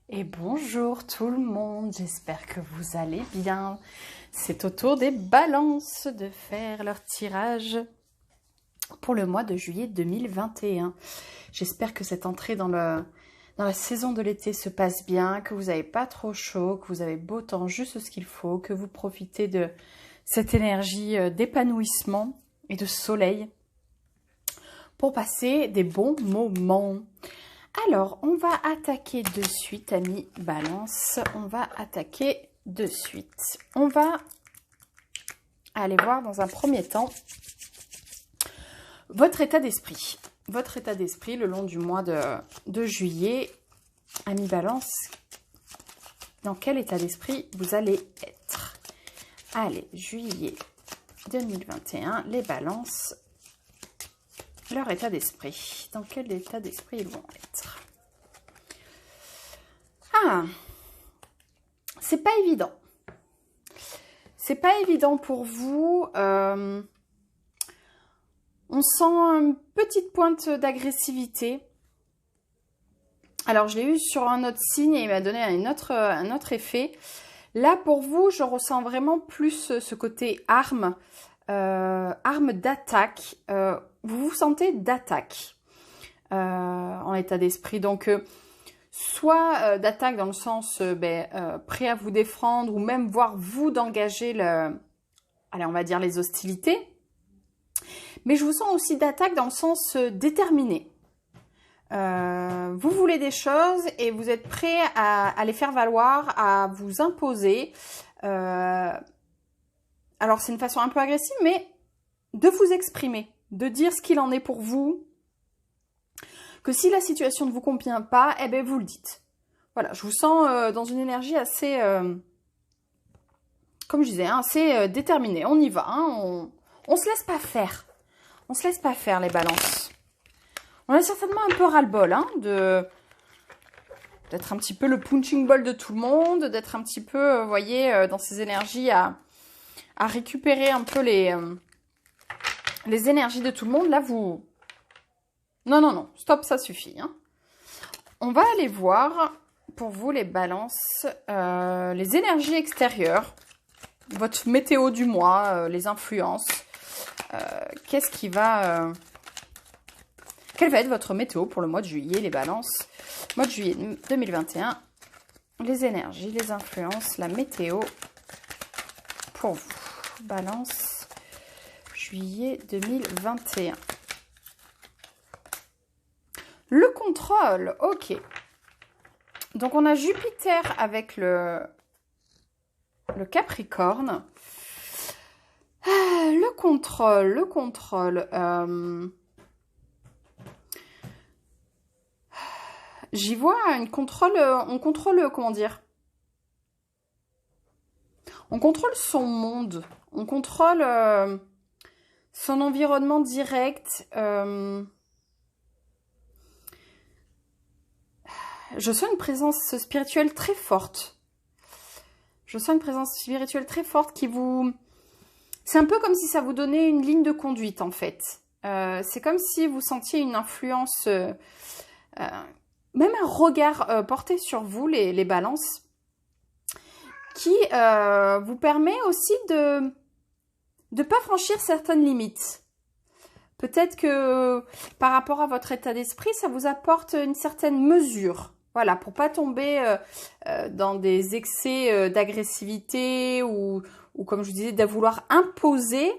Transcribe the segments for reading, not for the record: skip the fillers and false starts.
Et bonjour tout le monde, j'espère que vous allez bien. C'est au tour des balances de faire leur tirage pour le mois de juillet 2021. J'espère que cette entrée dans la saison de l'été se passe bien, que vous n'avez pas trop chaud, que vous avez beau temps, juste ce qu'il faut, que vous profitez de cette énergie d'épanouissement et de soleil pour passer des bons moments. Alors, on va attaquer de suite, amis balance. On va attaquer de suite. On va aller voir dans un premier temps votre état d'esprit. Votre état d'esprit le long du mois de juillet. Amis balance, dans quel état d'esprit vous allez être? Allez, juillet 2021, les balances. Leur état d'esprit. Dans quel état d'esprit ils vont être? Ah, c'est pas évident. C'est pas évident pour vous. On sent une petite pointe d'agressivité. Alors, je l'ai eu sur un autre signe et il m'a donné un autre effet. Là, pour vous, je ressens vraiment plus ce côté arme d'attaque. Vous vous sentez d'attaque en état d'esprit. Donc, soit d'attaque dans le sens prêt à vous défendre ou même voir vous d'engager on va dire les hostilités. Mais je vous sens aussi d'attaque dans le sens déterminé. Vous voulez des choses et vous êtes prêt à les faire valoir, à vous imposer. Alors, c'est une façon un peu agressive, mais de vous exprimer, de dire ce qu'il en est pour vous, que si la situation ne vous convient pas, eh bien, vous le dites. Voilà, je vous sens dans une énergie assez, comme je disais, assez déterminée. On y va, hein, on se laisse pas faire. On se laisse pas faire, les balances. On a certainement un peu ras-le-bol, hein, d'être un petit peu le punching ball de tout le monde, d'être un petit peu, vous voyez, dans ces énergies à récupérer un peu les énergies de tout le monde. Là, vous... Non, stop, ça suffit. Hein. On va aller voir, pour vous, les balances, les énergies extérieures, votre météo du mois, les influences. Qu'est-ce qui va... Quelle va être votre météo pour le mois de juillet, les balances? Mois de juillet 2021, les énergies, les influences, la météo pour vous. Balance, juillet 2021. Le contrôle, ok. Donc, on a Jupiter avec le Capricorne. Le contrôle. J'y vois on contrôle, comment dire? On contrôle son monde. On contrôle son environnement direct. Je sens une présence spirituelle très forte. Je sens une présence spirituelle très forte qui vous... C'est un peu comme si ça vous donnait une ligne de conduite, en fait. C'est comme si vous sentiez une influence... même un regard porté sur vous, les balances, qui vous permet aussi de ne pas franchir certaines limites. Peut-être que par rapport à votre état d'esprit, ça vous apporte une certaine mesure. Voilà, pour pas tomber dans des excès d'agressivité ou comme je vous disais, de vouloir imposer.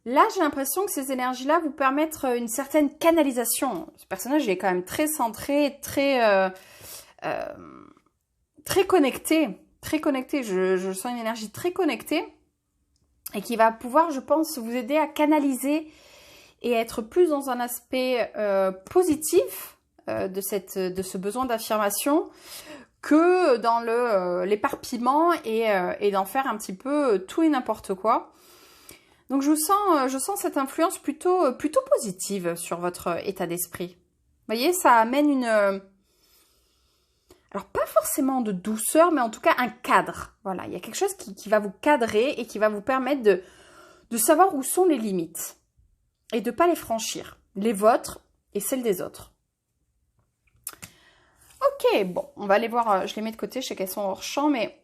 Là, j'ai l'impression que ces énergies-là vous permettent une certaine canalisation. Ce personnage, il est quand même très centré, très connecté. Très connecté. Je sens une énergie très connectée et qui va pouvoir, je pense, vous aider à canaliser et être plus dans un aspect positif de ce besoin d'affirmation que dans l'éparpillement et d'en faire un petit peu tout et n'importe quoi. Donc, je sens cette influence plutôt positive sur votre état d'esprit. Vous voyez, ça amène une... alors, pas forcément de douceur, mais en tout cas un cadre. Voilà, il y a quelque chose qui va vous cadrer et qui va vous permettre de savoir où sont les limites et de ne pas les franchir. Les vôtres et celles des autres. Ok, bon, on va aller voir, je les mets de côté, je sais qu'elles sont hors champ, mais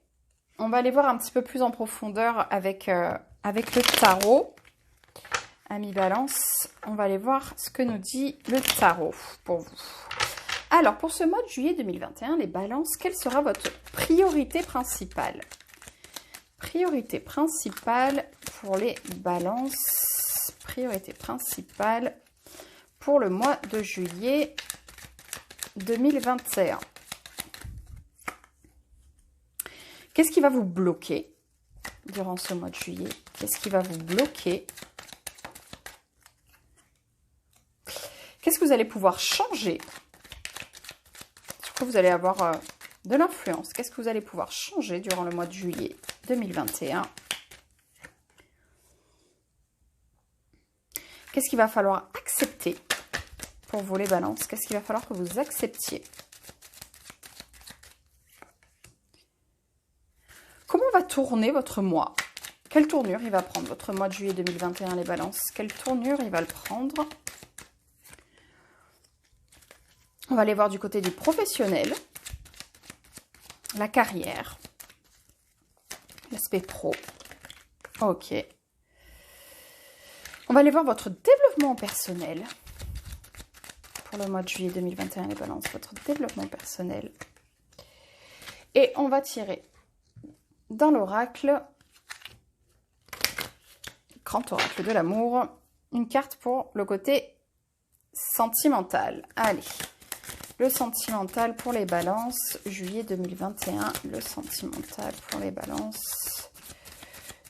on va aller voir un petit peu plus en profondeur avec le tarot. Amis Balance, on va aller voir ce que nous dit le tarot pour vous. Alors, pour ce mois de juillet 2021, les Balances, quelle sera votre priorité principale? Priorité principale pour les Balances. Priorité principale pour le mois de juillet 2021. Qu'est-ce qui va vous bloquer durant ce mois de juillet? Qu'est-ce qui va vous bloquer? Qu'est-ce que vous allez pouvoir changer? Sur quoi vous allez avoir de l'influence? Qu'est-ce que vous allez pouvoir changer durant le mois de juillet 2021? Qu'est-ce qu'il va falloir accepter pour vous les Balances? Qu'est-ce qu'il va falloir que vous acceptiez? Comment va tourner votre mois? Quelle tournure il va prendre votre mois de juillet 2021 les Balances? Quelle tournure il va le prendre? On va aller voir du côté du professionnel, la carrière, l'aspect pro. Ok. On va aller voir votre développement personnel pour le mois de juillet 2021 les Balances, votre développement personnel. Et on va tirer dans l'oracle, grand oracle de l'amour, une carte pour le côté sentimental. Allez. Le sentimental pour les Balances, juillet 2021. Le sentimental pour les Balances,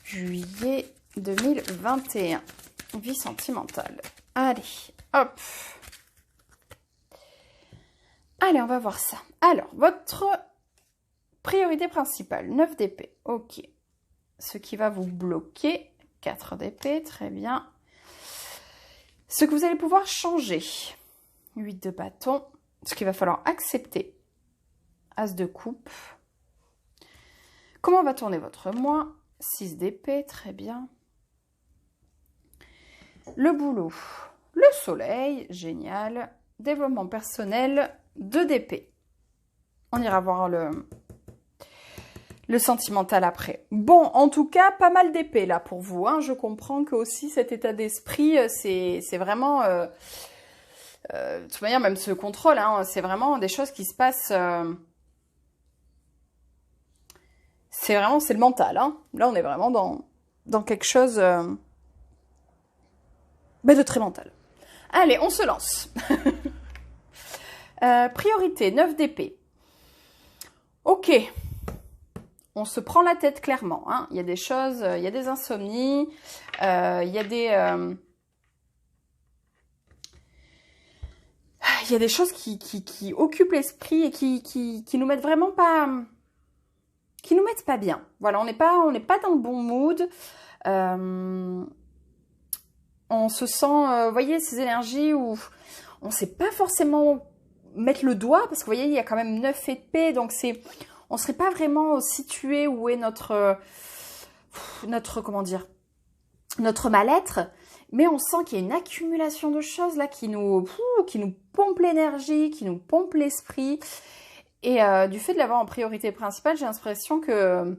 juillet 2021. Vie sentimentale. Allez, hop. Allez, on va voir ça. Alors, votre priorité principale, 9 d'épée. Ok. Ce qui va vous bloquer, 4 d'épée, très bien. Ce que vous allez pouvoir changer, 8 de bâton. Ce qu'il va falloir accepter, As de coupe. Comment va tourner votre mois? 6 d'épée, très bien. Le boulot, le soleil, génial. Développement personnel, 2 d'épée. On ira voir le sentimental après. Bon, en tout cas, pas mal d'épée là pour vous. Hein. Je comprends que aussi cet état d'esprit, c'est vraiment... de toute manière, même ce contrôle, hein, c'est vraiment des choses qui se passent... c'est le mental. Hein. Là, on est vraiment dans quelque chose de très mental. Allez, on se lance. Priorité, 9 d'épée. Ok. On se prend la tête clairement. Hein. Il y a des choses, il y a des insomnies, il y a des... il y a des choses qui occupent l'esprit et qui nous mettent vraiment pas... qui nous mettent pas bien. Voilà, on n'est pas dans le bon mood. On se sent, vous voyez, ces énergies où on ne sait pas forcément mettre le doigt, parce que vous voyez, il y a quand même 9 épées, donc on ne serait pas vraiment situé où est notre comment dire, notre mal-être. Mais on sent qu'il y a une accumulation de choses là qui nous pompe l'énergie, qui nous pompe l'esprit. Et du fait de l'avoir en priorité principale, j'ai l'impression que...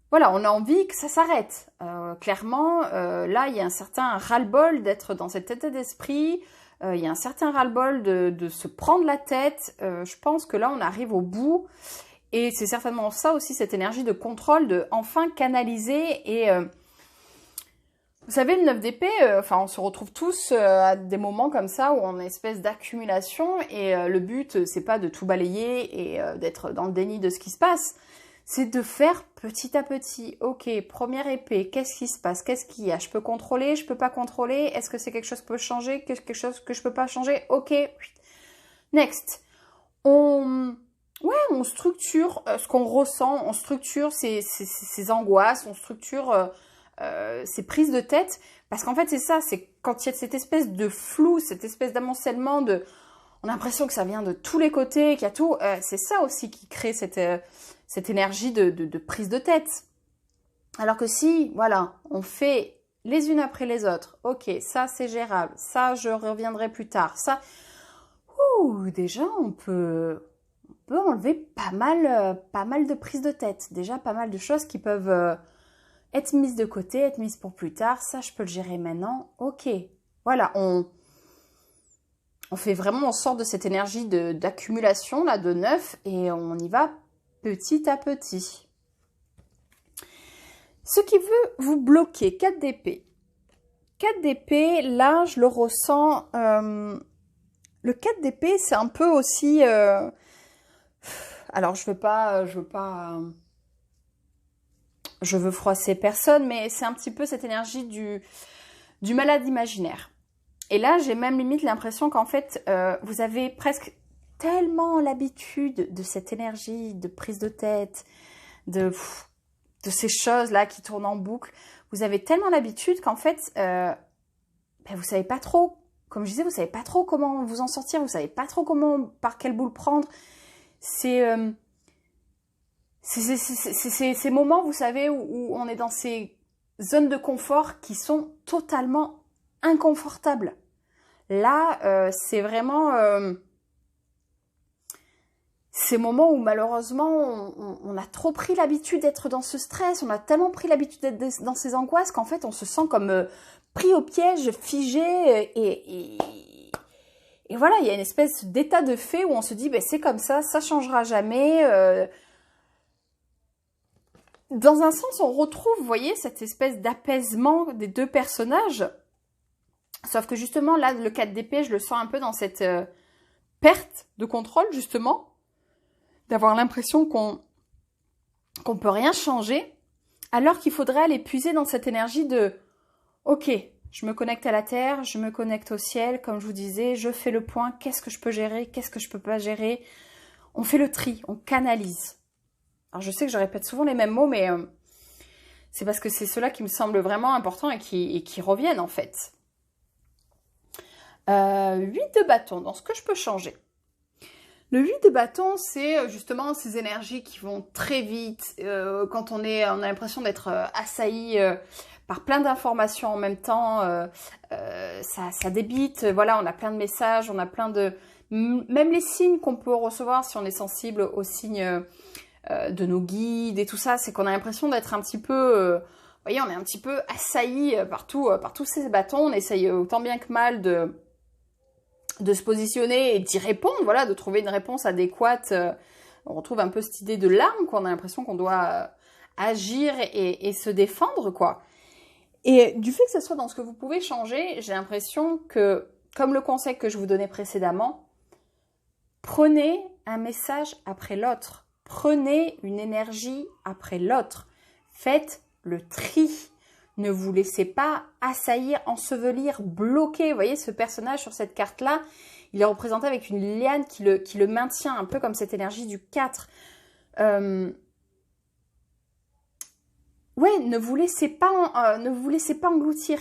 Voilà, on a envie que ça s'arrête. Clairement, là, il y a un certain ras-le-bol d'être dans cet état d'esprit. Il y a un certain ras-le-bol de se prendre la tête. Je pense que là, on arrive au bout. Et c'est certainement ça aussi, cette énergie de contrôle, de enfin canaliser et... vous savez, le 9 d'épée, on se retrouve tous à des moments comme ça où on a une espèce d'accumulation et le but, c'est pas de tout balayer et d'être dans le déni de ce qui se passe. C'est de faire petit à petit. Ok, première épée, qu'est-ce qui se passe? Qu'est-ce qu'il y a? Je peux contrôler? Je peux pas contrôler? Est-ce que c'est quelque chose que je peux changer? Quelque chose que je peux pas changer? Ok. Next. On structure ce qu'on ressent, on structure ses angoisses, on structure... ces prises de tête, parce qu'en fait c'est ça, c'est quand il y a cette espèce de flou, cette espèce d'amoncellement on a l'impression que ça vient de tous les côtés, qu'il y a tout, c'est ça aussi qui crée cette énergie de prise de tête. Alors que si, voilà, on fait les unes après les autres, ok, ça c'est gérable, ça je reviendrai plus tard, ça, Ouh, déjà, on peut enlever pas mal de prises de tête. Déjà, pas mal de choses qui peuvent être mises de côté, être mises pour plus tard. Ça, je peux le gérer maintenant. Ok. Voilà, on fait vraiment, on sort de cette énergie d'accumulation, là, de neuf, et on y va petit à petit. Ce qui veut vous bloquer, 4 d'épée. 4 d'épée, là, je le ressens. Le 4 d'épée, c'est un peu aussi... alors, je veux froisser personne, mais c'est un petit peu cette énergie du malade imaginaire. Et là, j'ai même limite l'impression qu'en fait, vous avez presque tellement l'habitude de cette énergie de prise de tête, de ces choses-là qui tournent en boucle. Vous avez tellement l'habitude qu'en fait, vous savez pas trop, comme je disais, vous savez pas trop comment vous en sortir, vous savez pas trop par quelle boule prendre. C'est ces moments, vous savez, où on est dans ces zones de confort qui sont totalement inconfortables. Là, c'est vraiment ces moments où malheureusement on a trop pris l'habitude d'être dans ce stress, on a tellement pris l'habitude d'être dans ces angoisses qu'en fait on se sent comme pris au piège, figé et voilà, il y a une espèce d'état de fait où on se dit c'est comme ça changera jamais. Dans un sens, on retrouve, vous voyez, cette espèce d'apaisement des deux personnages. Sauf que justement, là, le 4 d'épée, je le sens un peu dans cette perte de contrôle, justement. D'avoir l'impression qu'on peut rien changer. Alors qu'il faudrait aller puiser dans cette énergie de « Ok, je me connecte à la terre, je me connecte au ciel, comme je vous disais, je fais le point, qu'est-ce que je peux gérer, qu'est-ce que je peux pas gérer ?» On fait le tri, on canalise. Alors, je sais que je répète souvent les mêmes mots, mais c'est parce que c'est ceux-là qui me semblent vraiment importants et qui reviennent, en fait. 8 de bâton, dans ce que je peux changer. Le 8 de bâton, c'est justement ces énergies qui vont très vite. Quand on a l'impression d'être assailli par plein d'informations en même temps, ça débite. Voilà, on a plein de messages, on a plein de... Même les signes qu'on peut recevoir si on est sensible aux signes de nos guides et tout ça, c'est qu'on a l'impression d'être un petit peu... vous voyez, on est un petit peu assailli par tous ces bâtons. On essaye autant bien que mal de se positionner et d'y répondre, voilà, de trouver une réponse adéquate. On retrouve un peu cette idée de l'arme, quoi. On a l'impression qu'on doit agir et se défendre, quoi. Et du fait que ce soit dans ce que vous pouvez changer, j'ai l'impression que, comme le conseil que je vous donnais précédemment, prenez un message après l'autre. Prenez une énergie après l'autre. Faites le tri. Ne vous laissez pas assaillir, ensevelir, bloquer. Vous voyez, ce personnage sur cette carte-là, il est représenté avec une liane qui le maintient, un peu comme cette énergie du 4. Ouais, ne vous laissez pas engloutir.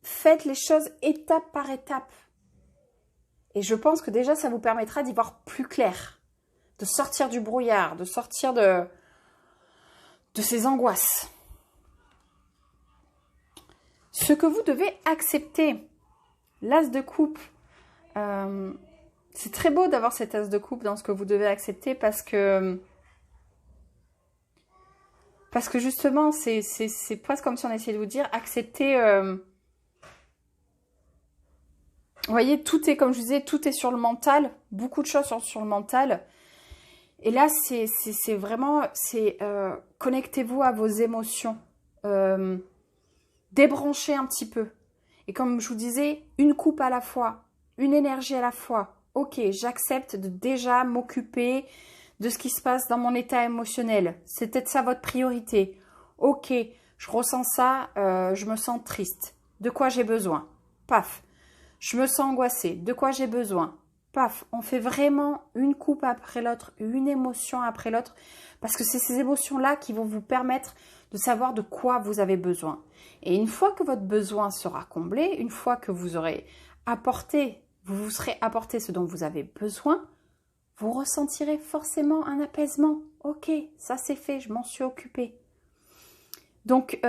Faites les choses étape par étape. Et je pense que déjà, ça vous permettra d'y voir plus clair. De sortir du brouillard, de sortir de ces angoisses. Ce que vous devez accepter, l'as de coupe, c'est très beau d'avoir cet as de coupe dans ce que vous devez accepter parce que justement, c'est presque comme si on essayait de vous dire, accepter, vous voyez, tout est, comme je disais, tout est sur le mental, beaucoup de choses sont sur le mental. Et là, c'est vraiment, connectez-vous à vos émotions, débranchez un petit peu. Et comme je vous disais, une coupe à la fois, une énergie à la fois. Ok, j'accepte de déjà m'occuper de ce qui se passe dans mon état émotionnel. C'est peut-être ça votre priorité. Ok, je ressens ça, je me sens triste. De quoi j'ai besoin? Paf. Je me sens angoissée. De quoi j'ai besoin? Paf. On fait vraiment une coupe après l'autre, une émotion après l'autre, parce que c'est ces émotions-là qui vont vous permettre de savoir de quoi vous avez besoin. Et une fois que votre besoin sera comblé, une fois que vous aurez apporté, vous vous serez apporté ce dont vous avez besoin, vous ressentirez forcément un apaisement. Ok, ça c'est fait, je m'en suis occupée. Donc,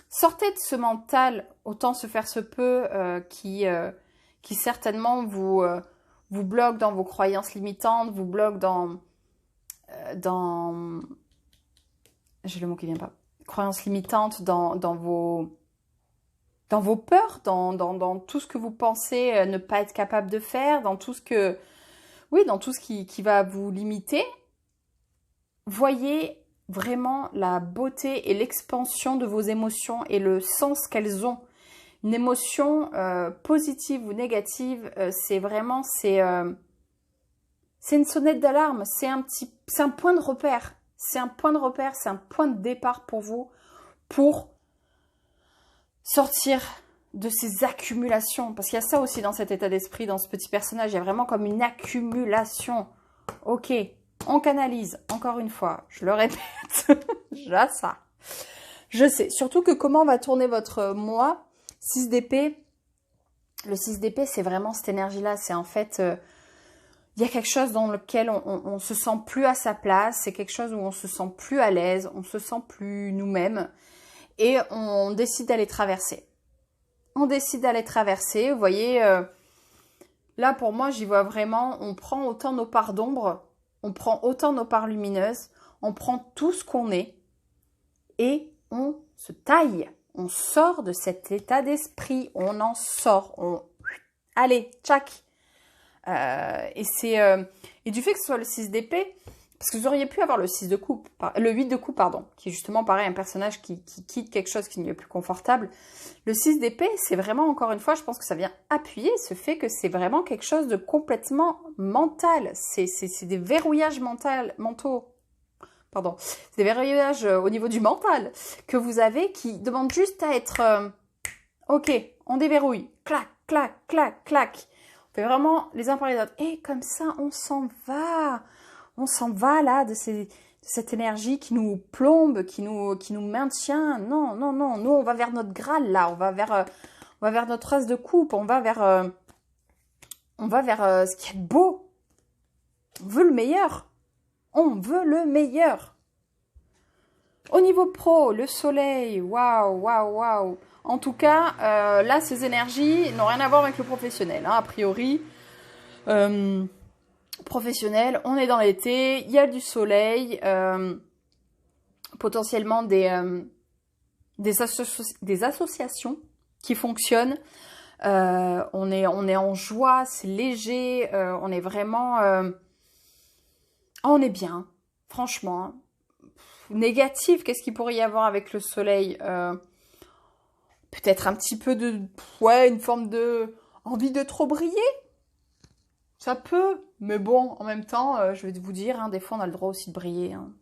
sortez de ce mental, autant se faire se peut, qui qui certainement vous bloque dans vos croyances limitantes, vous bloque j'ai le mot qui vient pas, croyances limitantes dans vos peurs, dans tout ce que vous pensez ne pas être capable de faire, dans tout ce qui va vous limiter. Voyez vraiment la beauté et l'expansion de vos émotions et le sens qu'elles ont. Une émotion positive ou négative, c'est une sonnette d'alarme, c'est un point de repère. C'est un point de repère, c'est un point de départ pour vous, pour sortir de ces accumulations. Parce qu'il y a ça aussi dans cet état d'esprit, dans ce petit personnage. Il y a vraiment comme une accumulation. Ok, on canalise. Encore une fois, je le répète. J'ai ça. Je sais. Surtout que comment va tourner votre mois 6 d'épée. Le 6 d'épée, c'est vraiment cette énergie-là. C'est en fait... il y a quelque chose dans lequel on se sent plus à sa place. C'est quelque chose où on se sent plus à l'aise. On se sent plus nous-mêmes. Et on décide d'aller traverser. On décide d'aller traverser. Vous voyez, là pour moi, j'y vois vraiment, on prend autant nos parts d'ombre, on prend autant nos parts lumineuses, on prend tout ce qu'on est et on se taille. On sort de cet état d'esprit, on en sort. Allez, tchac. Et du fait que ce soit le 6 d'épée, parce que vous auriez pu avoir le 6 de coupe, le 8 de coupe, pardon, qui est justement pareil, un personnage qui quitte quelque chose qui ne lui est plus confortable. Le 6 d'épée, c'est vraiment, encore une fois, je pense que ça vient appuyer ce fait que c'est vraiment quelque chose de complètement mental. C'est des verrouillages mentaux. Pardon. C'est des verrouillages au niveau du mental que vous avez qui demandent juste à être... ok, on déverrouille. Clac, clac, clac, clac. On fait vraiment les uns par les autres. Et comme ça, on s'en va. On s'en va là de cette énergie qui nous plombe, qui nous maintient. Non, non, non. Nous, on va vers notre Graal là. On va vers notre as de coupe. On va vers ce qui est beau. On veut le meilleur. On veut le meilleur. Au niveau pro, le soleil. Waouh, waouh, waouh. En tout cas, là, ces énergies n'ont rien à voir avec le professionnel. Hein, a priori. Professionnel, on est dans l'été, il y a du soleil, potentiellement des associations qui fonctionnent. On est en joie, c'est léger, on est vraiment... on est bien, franchement. Négatif, qu'est-ce qu'il pourrait y avoir avec le soleil? Peut-être un petit peu une forme de... envie de trop briller. Ça peut, mais bon, en même temps, je vais vous dire, hein, des fois on a le droit aussi de briller. Hein.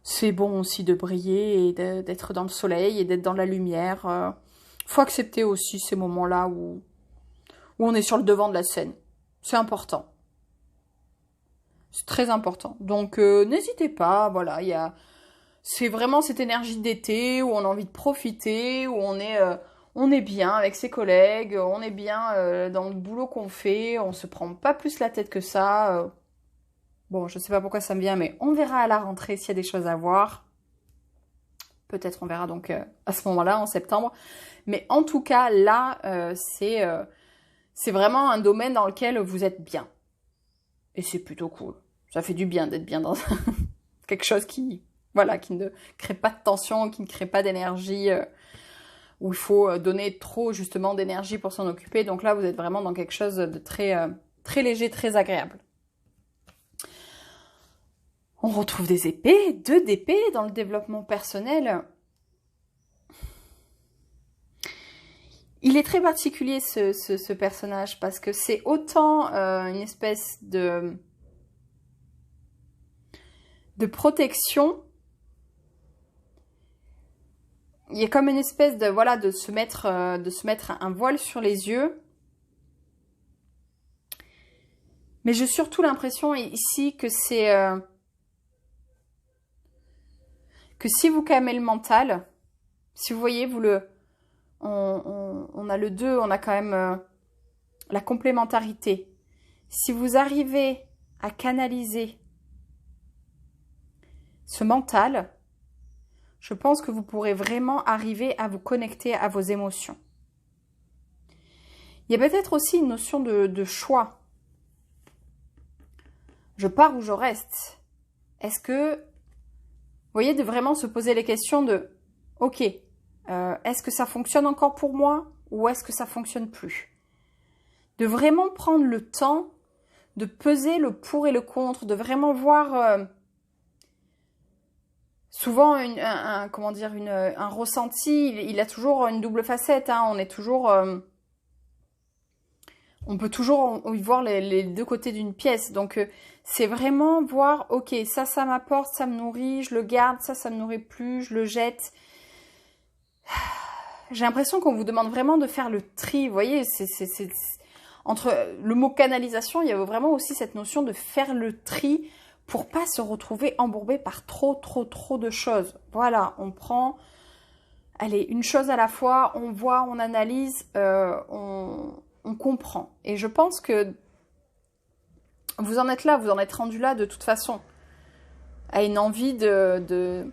C'est bon aussi de briller et d'être dans le soleil et d'être dans la lumière. Faut accepter aussi ces moments-là où on est sur le devant de la scène. C'est important. C'est très important. Donc n'hésitez pas, voilà, c'est vraiment cette énergie d'été où on a envie de profiter, où on est bien avec ses collègues, on est bien dans le boulot qu'on fait, on se prend pas plus la tête que ça. Bon, je sais pas pourquoi ça me vient, mais on verra à la rentrée s'il y a des choses à voir. Peut-être on verra donc à ce moment-là, en septembre. Mais en tout cas, là, c'est vraiment un domaine dans lequel vous êtes bien. Et c'est plutôt cool. Ça fait du bien d'être bien dans quelque chose qui ne crée pas de tension, qui ne crée pas d'énergie... où il faut donner trop justement d'énergie pour s'en occuper. Donc là, vous êtes vraiment dans quelque chose de très, très léger, très agréable. On retrouve des épées, 2 d'épées dans le développement personnel. Il est très particulier ce personnage parce que c'est autant une espèce de protection. Il y a comme une espèce de se mettre un voile sur les yeux. Mais j'ai surtout l'impression ici que c'est... que si vous calmez le mental, si vous voyez, on a le 2, on a quand même la complémentarité. Si vous arrivez à canaliser ce mental... je pense que vous pourrez vraiment arriver à vous connecter à vos émotions. Il y a peut-être aussi une notion de choix. Je pars ou je reste. Est-ce que, vous voyez, de vraiment se poser les questions de, ok, est-ce que ça fonctionne encore pour moi ou est-ce que ça fonctionne plus? De vraiment prendre le temps de peser le pour et le contre, de vraiment voir souvent comment dire, un ressenti, il a toujours une double facette, hein, on est toujours... on peut toujours y voir les deux côtés d'une pièce. Donc, c'est vraiment voir, ok, ça m'apporte, ça me nourrit, je le garde, ça me nourrit plus, je le jette. J'ai l'impression qu'on vous demande vraiment de faire le tri. Vous voyez, entre le mot canalisation, il y a vraiment aussi cette notion de faire le tri pour pas se retrouver embourbé par trop de choses. Voilà, on prend, allez, une chose à la fois, on voit, on analyse, on comprend. Et je pense que vous en êtes là, vous en êtes rendu là de toute façon, à une envie de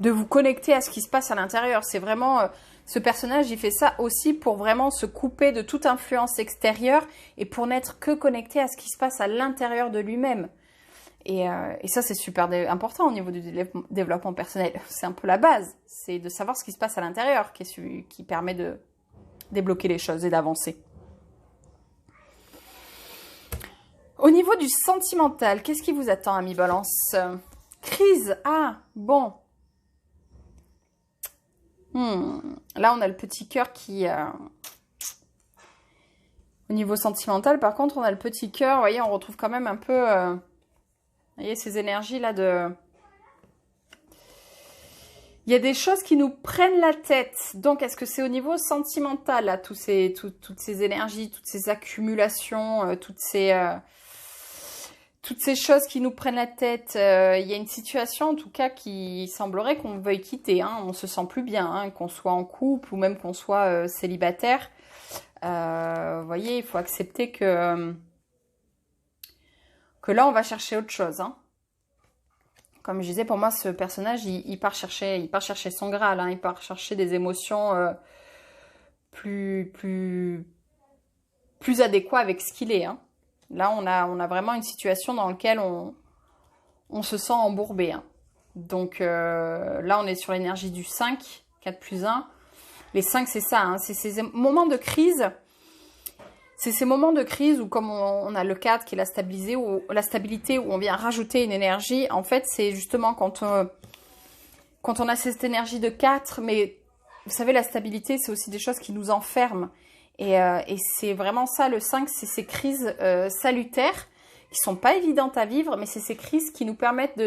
vous connecter à ce qui se passe à l'intérieur. C'est vraiment, ce personnage, il fait ça aussi pour vraiment se couper de toute influence extérieure et pour n'être que connecté à ce qui se passe à l'intérieur de lui-même. Et ça, c'est super important au niveau du développement personnel. C'est un peu la base. C'est de savoir ce qui se passe à l'intérieur qui permet de débloquer les choses et d'avancer. Au niveau du sentimental, qu'est-ce qui vous attend, ami Balance? Crise. Ah, bon. Là, on a le petit cœur qui... Au niveau sentimental, par contre, on a le petit cœur. Vous voyez, on retrouve quand même un peu... Vous voyez, ces énergies-là de... Il y a des choses qui nous prennent la tête. Donc, est-ce que c'est au niveau sentimental, là, toutes ces énergies, toutes ces accumulations, toutes ces choses qui nous prennent la tête? Il y a une situation, en tout cas, qui semblerait qu'on veuille quitter. Hein. On se sent plus bien, hein, qu'on soit en couple ou même qu'on soit célibataire. Vous voyez, il faut accepter que là, on va chercher autre chose. Hein. Comme je disais, pour moi, ce personnage, il part chercher son Graal. Hein. Il part chercher des émotions plus adéquates avec ce qu'il est. Hein. Là, on a vraiment une situation dans laquelle on se sent embourbé. Hein. Donc là, on est sur l'énergie du 5, 4 plus 1. Les 5, c'est ça. Hein. C'est ces moments de crise. C'est ces moments de crise où, comme on a le 4 qui est la stabilité, où on vient rajouter une énergie. En fait, c'est justement quand on a cette énergie de 4, mais vous savez, la stabilité, c'est aussi des choses qui nous enferment. Et c'est vraiment ça, le 5, c'est ces crises salutaires qui sont pas évidentes à vivre, mais c'est ces crises qui nous permettent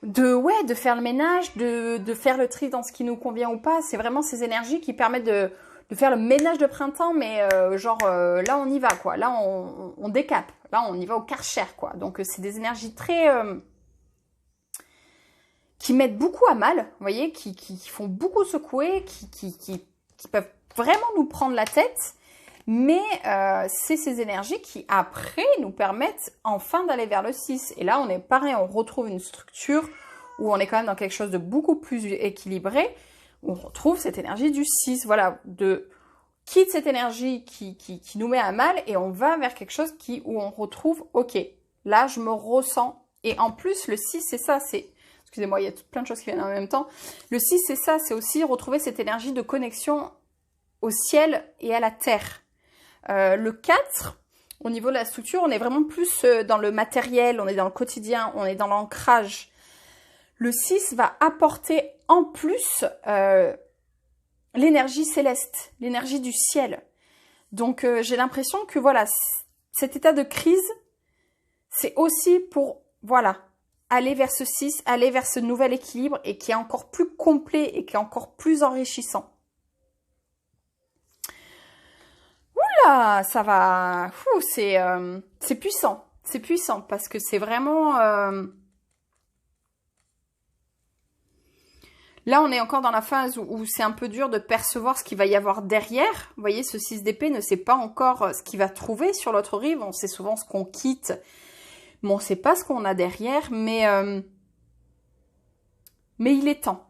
de faire le ménage, de faire le tri dans ce qui nous convient ou pas. C'est vraiment ces énergies qui permettent de faire le ménage de printemps, mais là, on y va, quoi. Là, on décape. Là, on y va au Karcher, quoi. Donc, c'est des énergies très... qui mettent beaucoup à mal, vous voyez, qui font beaucoup secouer, qui peuvent vraiment nous prendre la tête, mais c'est ces énergies qui, après, nous permettent enfin d'aller vers le 6. Et là, on est pareil, on retrouve une structure où on est quand même dans quelque chose de beaucoup plus équilibré, où on retrouve cette énergie du 6, voilà, quitte cette énergie qui nous met à mal et on va vers quelque chose où on retrouve, ok, là, je me ressens. Et en plus, le 6, c'est ça, excusez-moi, il y a plein de choses qui viennent en même temps. Le 6, c'est ça, c'est aussi retrouver cette énergie de connexion au ciel et à la terre. Le 4, au niveau de la structure, on est vraiment plus dans le matériel, on est dans le quotidien, on est dans l'ancrage. Le 6 va apporter en plus l'énergie céleste, l'énergie du ciel. Donc, j'ai l'impression que, voilà, cet état de crise, c'est aussi pour, voilà, aller vers ce 6, aller vers ce nouvel équilibre et qui est encore plus complet et qui est encore plus enrichissant. Oula, ça va, c'est puissant parce que c'est vraiment... Là, on est encore dans la phase où c'est un peu dur de percevoir ce qu'il va y avoir derrière. Vous voyez, ce 6 d'épée ne sait pas encore ce qu'il va trouver sur l'autre rive. On sait souvent ce qu'on quitte, mais on ne sait pas ce qu'on a derrière. Mais il est temps.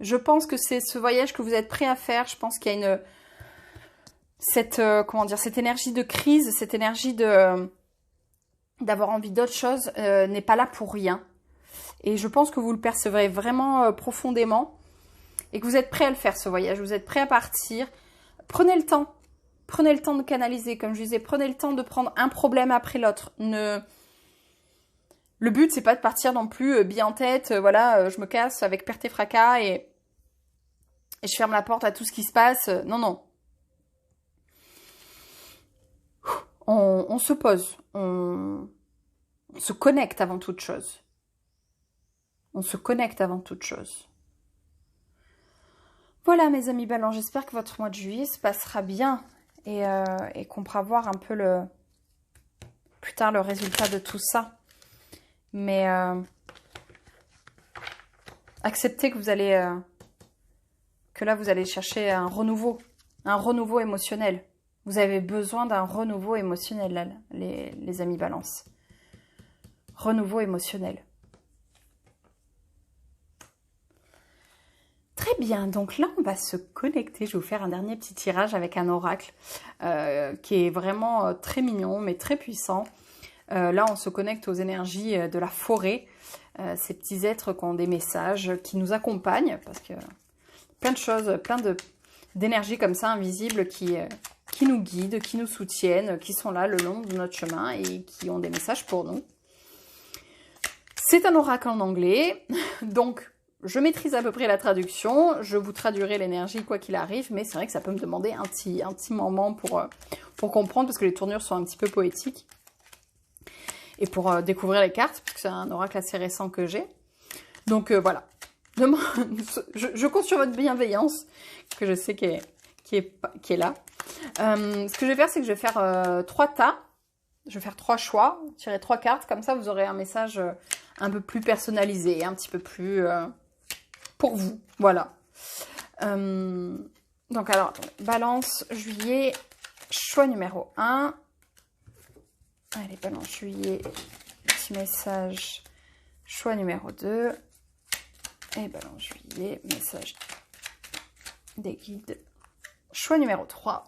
Je pense que c'est ce voyage que vous êtes prêt à faire. Je pense qu'il y a comment dire, cette énergie de crise, cette énergie d'avoir envie d'autre chose n'est pas là pour rien. Et je pense que vous le percevrez vraiment profondément et que vous êtes prêt à le faire, ce voyage. Vous êtes prêt à partir. Prenez le temps. Prenez le temps de canaliser, comme je disais. Prenez le temps de prendre un problème après l'autre. Le but, c'est pas de partir non plus bien en tête. Voilà, je me casse avec perte et fracas et je ferme la porte à tout ce qui se passe. Non, non. On se pose. On se connecte avant toute chose. On se connecte avant toute chose. Voilà mes amis Balance, j'espère que votre mois de juillet se passera bien et qu'on pourra voir un peu plus tard le résultat de tout ça. Mais acceptez que que là vous allez chercher un renouveau émotionnel. Vous avez besoin d'un renouveau émotionnel là, les amis Balance. Renouveau émotionnel. Très bien, donc là on va se connecter, je vais vous faire un dernier petit tirage avec un oracle qui est vraiment très mignon mais très puissant. Là on se connecte aux énergies de la forêt, ces petits êtres qui ont des messages, qui nous accompagnent, parce que plein de choses, d'énergies comme ça invisibles qui nous guident, qui nous soutiennent, qui sont là le long de notre chemin et qui ont des messages pour nous. C'est un oracle en anglais, donc je maîtrise à peu près la traduction, je vous traduirai l'énergie quoi qu'il arrive, mais c'est vrai que ça peut me demander un petit moment pour comprendre, parce que les tournures sont un petit peu poétiques. Et pour découvrir les cartes, parce que c'est un oracle assez récent que j'ai. Donc voilà, je compte sur votre bienveillance, que je sais qui est là. Ce que je vais faire, c'est que je vais faire 3 tas. Je vais faire 3 choix, tirer 3 cartes, comme ça vous aurez un message un peu plus personnalisé, un petit peu plus pour vous, voilà. Donc alors, Balance, juillet, choix numéro 1. Allez, Balance, juillet, petit message, choix numéro 2. Et Balance, juillet, message des guides, choix numéro 3.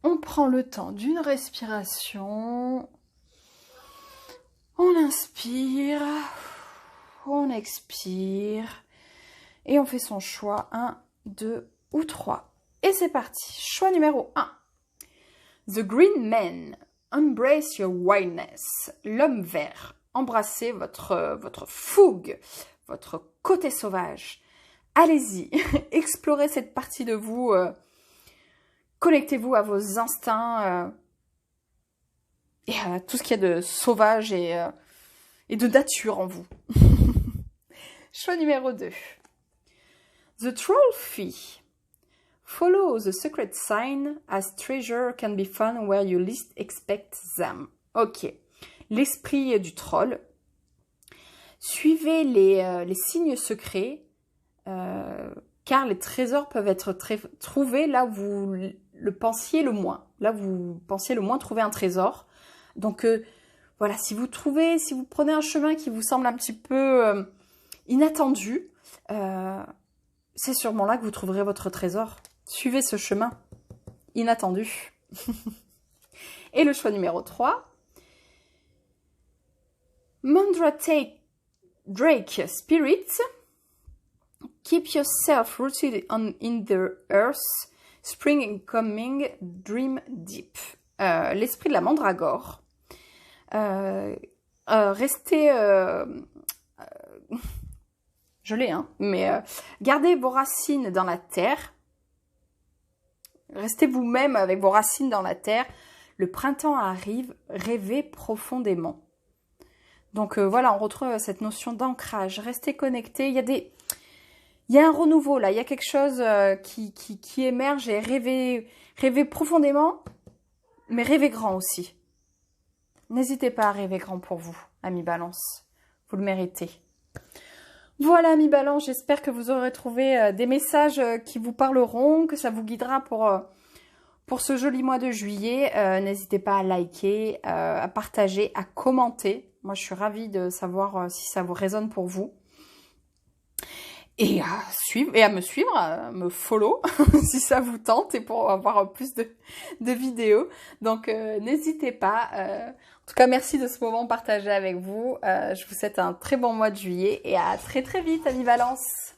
On prend le temps d'une respiration. On inspire. On expire. Et on fait son choix. 1, 2 ou 3. Et c'est parti. Choix numéro 1. The Green Man. Embrace your wildness. L'homme vert. Embrassez votre fougue. Votre côté sauvage. Allez-y. Explorez cette partie de vous. Connectez-vous à vos instincts et à tout ce qu'il y a de sauvage et de nature en vous. Choix numéro 2. The Trophy. Follow the secret sign as treasure can be found where you least expect them. Ok. L'esprit du troll. Suivez les signes secrets car les trésors peuvent être trouvés là où vous le pensiez le moins. Là où vous pensiez le moins trouver un trésor. Donc voilà, si vous prenez un chemin qui vous semble un petit peu inattendu, c'est sûrement là que vous trouverez votre trésor. Suivez ce chemin inattendu. Et le choix numéro 3. Mandrake Drake Spirit. Keep yourself rooted in the earth, spring and coming, dream deep. L'esprit de la mandragore. Restez... je l'ai, hein, mais gardez vos racines dans la terre. Restez vous-même avec vos racines dans la terre. Le printemps arrive, rêvez profondément. Donc voilà, on retrouve cette notion d'ancrage. Restez connectés. Il y a un renouveau là, il y a quelque chose qui émerge et rêvez profondément, mais rêvez grand aussi. N'hésitez pas à rêver grand pour vous, amis Balance. Vous le méritez. Voilà, amis Balance, j'espère que vous aurez trouvé des messages qui vous parleront, que ça vous guidera pour ce joli mois de juillet. N'hésitez pas à liker, à partager, à commenter. Moi, je suis ravie de savoir si ça vous résonne pour vous. et à suivre et à me suivre, à me follow si ça vous tente et pour avoir plus de vidéos. Donc n'hésitez pas. En tout cas, merci de ce moment partagé avec vous. Je vous souhaite un très bon mois de juillet et à très très vite, Amis Valence.